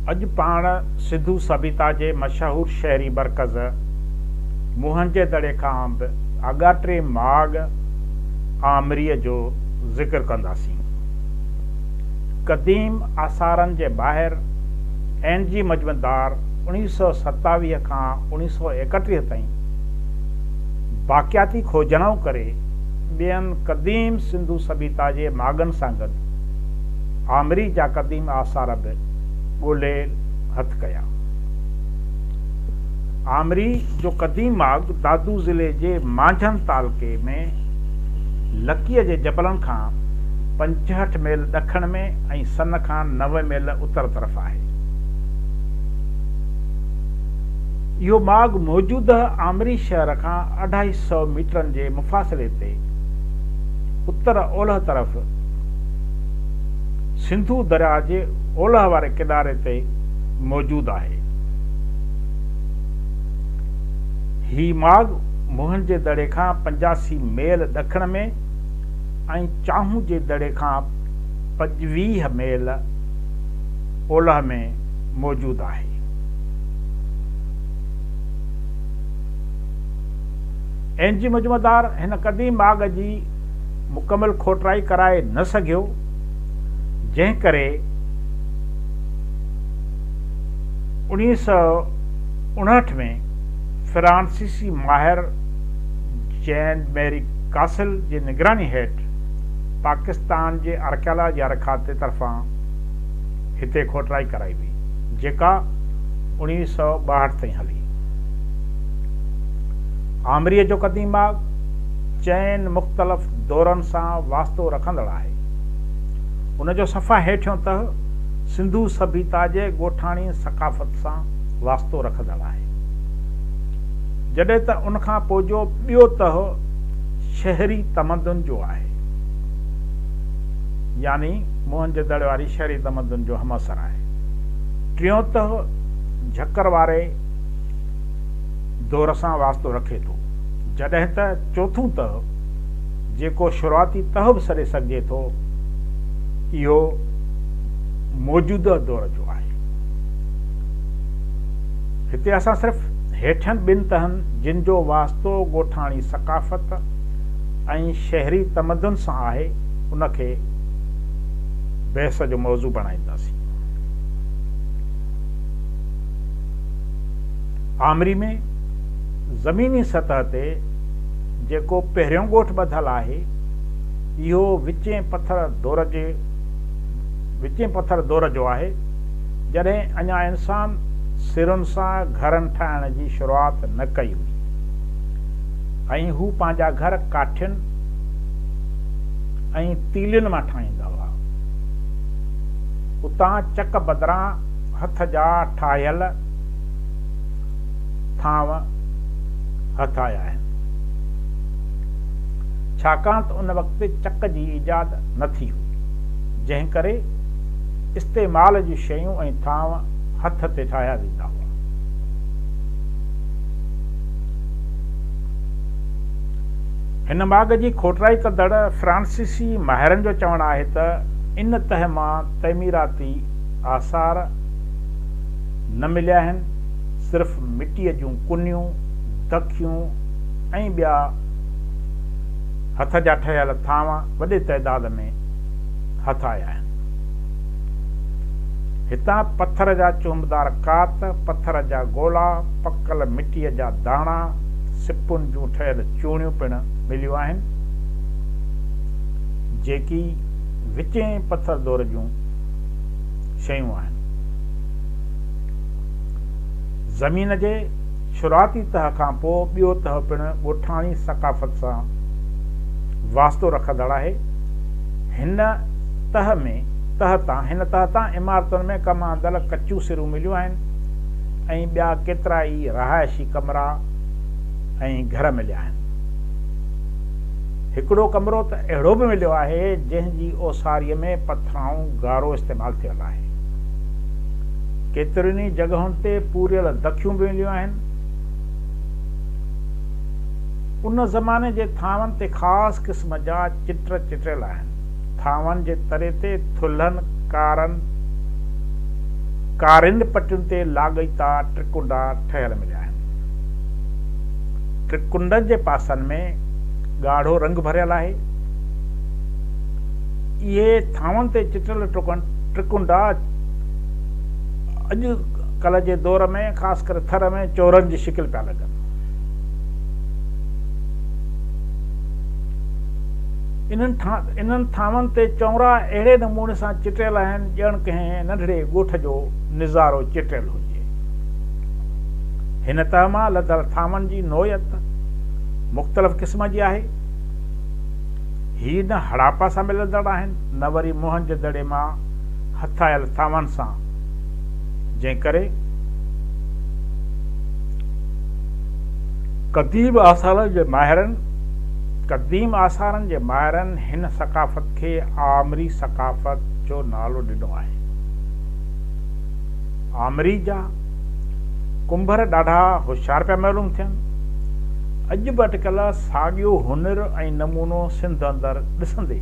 अॼु पाण सिंधु सभ्यता जे मशहूर शहरी मरकज़ मुहंजे दड़े खां बि अॻाटे माॻ आमरीअ जो ज़िक्र कंदासीं। क़दीम आसारनि जे ॿाहिरि एनजी मजमदार 1927 खां 1931 ताईं बाक़ियाती खोजणों करे ॿियनि क़दीम सिंधु सभ्यता जे माॻनि सां गॾु आमरी जा क़दीम आसार बि ॻोल्हे हथ कया। आमरी जो क़दीम माॻ दादू ज़िले जे मांझन तालुके में लकीअ जे जबलनि खां 65 मील ॾखण में ऐं सन खां 90 मील उत्तर तरफ़ आहे। इहो माॻ मौजूदह आमरी शहर खां 250 मीटरनि जे मुफ़ासिले ते उत्तर ओलह तरफ़ सिंधु दरिया जे ओलह वारे किनारे ते मौजूदु आहे। ही माॻ मुहंजे दड़े खां 85 मील ॾखण में ऐं चाहूं जे दड़े खां 25 मील ओलह में मौजूदु आहे। एनजी मजमदार हिन क़दीम माॻ जी मुकमल खोटराई कराए न सघियो, जंहिं करे 1959 में फ्रांसीसी माहिर जैन मैरी कासिल जी निगरानी हेठि पाकिस्तान जे आर्कियालॉजी खाते तरफ़ां हिते खोटराई कराई हुई, जेका 1962 ताईं हली। आमरीअ जो क़दीम माॻ चइनि मुख़्तलिफ़ दौरनि सां वास्तो रखंदड़ आहे। उनजो सफ़ा हेठियों तह सिंधु सभ्यता जे ॻोठाणी सक़ाफ़त सां वास्तो रखंदड़ आहे, जॾहिं त उनखां पोइ जो ॿियो तह शहरी तमदन जो आहे, यानी मुहंजे दड़े वारी शहरी तमदन जो हमअसर आहे। टियों तह झकर वारे दौर सां वास्तो रखे थो, जॾहिं त चोथों तह जेको शुरूआती तह बि सॾे सघिजे थो, इहो मौजूदा दौर जो आहे। हिते असां सिर्फ़ हेठियनि ॿिनि तहनि जिन जो वास्तो ॻोठाणी सक़ाफ़त ऐं शहरी तमदन सां आहे, उनखे बहस जो मौज़ू बणाईंदासीं। आमरी में ज़मीनी सतह ते जेको पहिरियों ॻोठ ॿधल आहे, इहो विचें पथर दौर जो आहे, जॾहिं अञा इंसान सिरुनि सां घरनि ठाहिण जी शुरूआत न कई हुई ऐं हू पंहिंजा घर काठियुनि ऐं तीलियुनि मां ठाहींदा हुआ। उतां चक बदिरां हथ जा ठाहियल थांव हथाया आहिनि, छाकाणि त उन वक़्तु चक जी ईजाद न थी हुई, जंहिं करे इस्तेमाल जूं शयूं ऐं थांव हथ ते ठाहिया वेंदा हुआ। हिन माॻ जी खोटराई कंदड़ फ्रांसीसी माहिरनि जो चवणु आहे त इन तह मां तइमीराती आसार न मिलिया आहिनि, सिर्फ़ मिटीअ जूं कुनियूं, दखियूं ऐं ॿिया हथ जा ठहियल थांव वॾे तइदाद में हथाया आहिनि। हितां पत्थर जा चुंबदार कात, पत्थर जा गोला, पकल मिटीअ जा दाणा, सिपुनि जूं ठहियल चूड़ियूं पिणु मिलियूं आहिनि, जेकी विचें पत्थर दौर जूं शयूं आहिनि। ज़मीन जे शुरूआती तह खां पोइ ॿियो तह पिणु ॻोठाणी सक़ाफ़त सां वास्तो रखंदड़ आहे। हिन तह तां इमारतुनि में कमु आंदल कचियूं सिरूं मिलियूं आहिनि ऐं ॿिया केतिरा ई रहायशी कमरा ऐं घर मिलिया आहिनि। हिकिड़ो कमरो त अहिड़ो बि मिलियो आहे जंहिंजी ओसारीअ में पथराऊं गारो इस्तेमालु थियल आहे। केतिरनि ई जॻहुनि ते पूरियल दखियूं बि मिलियूं आहिनि। उन ज़माने जे थांवनि ते ख़ासि क़िस्म जा चित्र चिटियल आहिनि। थांवनि जे तरे ते थुल्हनि कारिंद पटियुनि ते लाॻीता ट्रिकुंडा ठहियल मिलिया आहिनि। ट्रिकुंडनि जे पासनि में ॻाढ़ो रंग भरियल आहे। इहे थांवनि ते चिटियल ट्रिकुंडा अॼुकल्ह जे दौर में ख़ासि करे थर में चोरनि जी शिकिल पिया लॻनि। इन्हनि थांवनि ते चौरा अहिड़े नमूने सां चिटियल आहिनि ॼण कंहिं नंढड़े ॻोठ जो निज़ारो चिटियल हुजे। हिन तह मां लधल थांवनि जी नोयत मुख़्तलिफ़ क़िस्म जी आहे। ही न हड़ापा सां मिलंदड़ आहिनि, न वरी मोहन जे दड़े मां हथायल थांवनि सां, जंहिं करे क़दीम आसारनि जे माहिरनि हिन सक़ाफ़त खे आमरी सक़ाफ़त जो नालो ॾिनो आहे। आमरी जा कुंभर ॾाढा होशियार पिया मालूम थियनि। अॼु बि अटकल साॻियो हुनर ऐं नमूनो सिंध अंदरि ॾिसंदे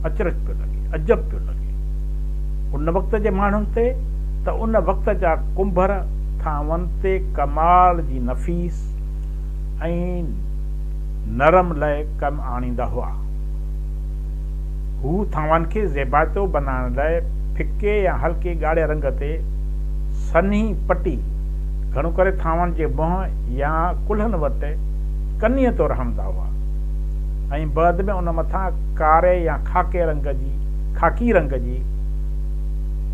अचरज पियो लॻे, अजब पियो लॻे उन वक़्त जे माण्हुनि ते, त उन वक़्त जा कुंभर थांवनि ते कमाल जी नफ़ीस ऐं नरम लय कमु आणींदा हुआ। हू थांवनि खे ज़ेबातो बनाइण लाइ फिके या हल्के ॻाढ़े रंग ते सन्ही पटी घणो करे थांवनि जे मुंहं या कुल्हनि वटि कनीअ तौरु हणंदा हुआ ऐं बाद में उन मथां कारे या खाकी रंग जी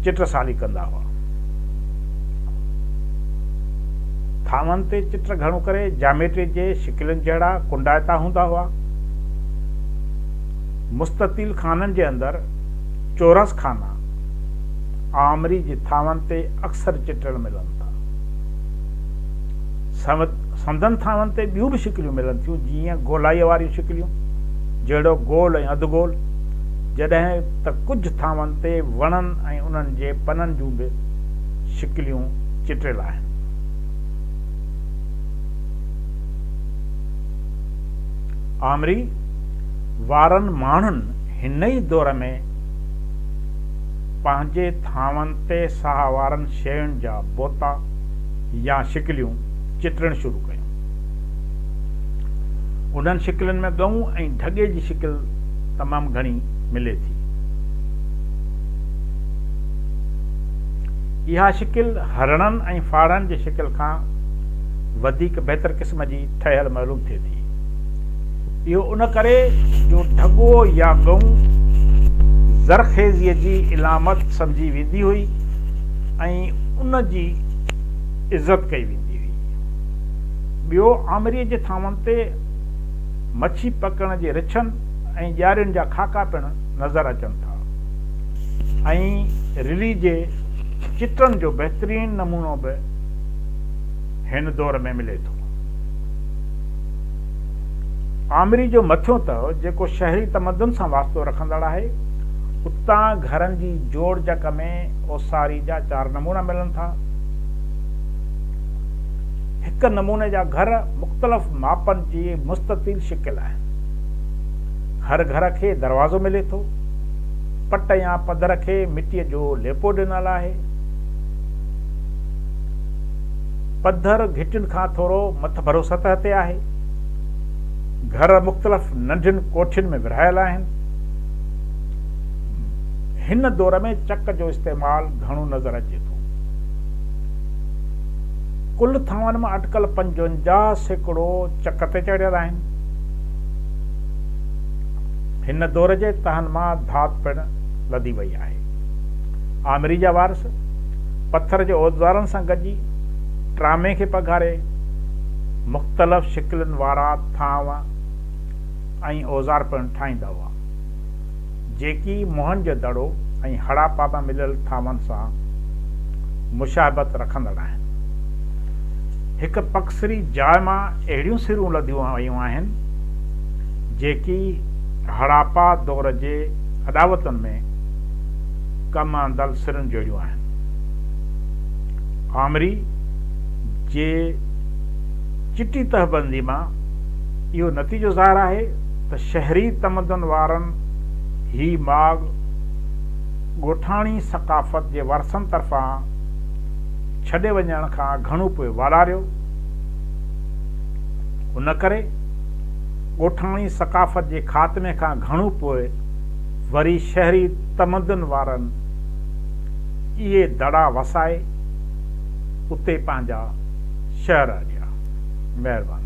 चिटसाली कंदा हुआ। थांवनि ते चित्र घणो करे जामेट्री जे शिकिलनि जहिड़ा कुंडायता हूंदा हुआ। मुस्ततील खाननि जे अंदरि चौरस खाना आमरी जी थांवनि ते अक्सर चिटियल मिलनि था। संदन थांवनि ते ॿियूं बि शिकिलियूं मिलनि थियूं, जीअं गोलाईअ वारियूं शिकिलियूं, जहिड़ो गोल ऐं अधु गोल, जॾहिं त कुझु थांवनि ते वणनि ऐं उन्हनि जे पननि जूं बि शिकिलियूं चिटियल आहिनि। आमरी वारनि माण्हुनि हिन ई दौर में पंहिंजे थांवनि ते साह वारनि शयुनि जा बोता या शिकिलियूं चिटणु शुरू कयूं। उन्हनि शिकिलनि में ॻऊं ऐं ढगे जी शिकिल तमामु घणी मिले थी। इहा शिकिल हरणनि ऐं फाड़नि जी शिकिल खां वधीक बहितर क़िस्म जी ठहियल मालूम थिए थी। इहो उन करे जो ढगो या ॻऊं ज़रखेज़ीअ जी इलामत सम्झी वेंदी हुई ऐं उन जी इज़त कई वेंदी हुई। ॿियो, आमरीअ जे थांवनि ते मच्छी पकड़ जे रिछनि ऐं ॼारियुनि जा खाका पिणु नज़र अचनि था ऐं रिली जे चिटनि जो बहितरीन नमूनो बि हिन दौर में मिले थो। आमरी जो मथियों तह जेको शहरी तमदन सां वास्तो रखंदड़ आहे, उतां घरनि जी जोड़ जक में ओसारी जा 4 नमूना मिलनि था। हिक नमूने जा घर मुख़्तलिफ़ मापनि जी मुस्ततील शिकिल आहे। हर घर खे दरवाज़ो मिले थो। पट या पधर खे मिटीअ जो लेपो ॾिनल आहे। पधर घिटियुनि खां थोरो मथ भरो सतह ते आहे। घर मुख़्तलिफ़ नंढियुनि कोठियुनि में विरहायल आहिनि। हिन दौर में चक जो इस्तेमालु घणो नज़र अचे थो। कुल थांवनि मां अटकल 55% चक ते चढ़ियल आहिनि। हिन दौर जे तहनि मां धात पिणु लधी वई आहे। आमरी जा वारस पत्थर जे औज़ारनि सां गॾिजी ट्रामे खे पघारे मुख़्तलिफ़ शिकिलनि वारा थांव ऐं औज़ार पिणु ठाहींदा हुआ, जेकी मोहन जो दड़ो ऐं हड़ापा में मिलियल थांवनि सां मुशाबत रखंदड़ आहिनि। हिक पक्सरी जाइ मां अहिड़ियूं सिरूं लधियूं वयूं आहिनि जेकी हड़ापा दौर जे अदावतनि में कमु आंदल सिरुनि जहिड़ियूं आहिनि। आमरी जे चिटी तहबंदी मां इहो नतीजो ज़ाहिर आहे त शहरी तमदन वारनि ही माग ॻोठाणी सक़ाफ़त जे वरसनि तरफ़ां छॾे वञण खां घणो पोइ वाधारियो। उन करे ॻोठाणी सक़ाफ़त जे ख़ात्मे खां घणो पोइ वरी शहरी तमदन वारनि इहे दड़ा वसाए उते पंहिंजा शहर अॾिया। महिरबानी।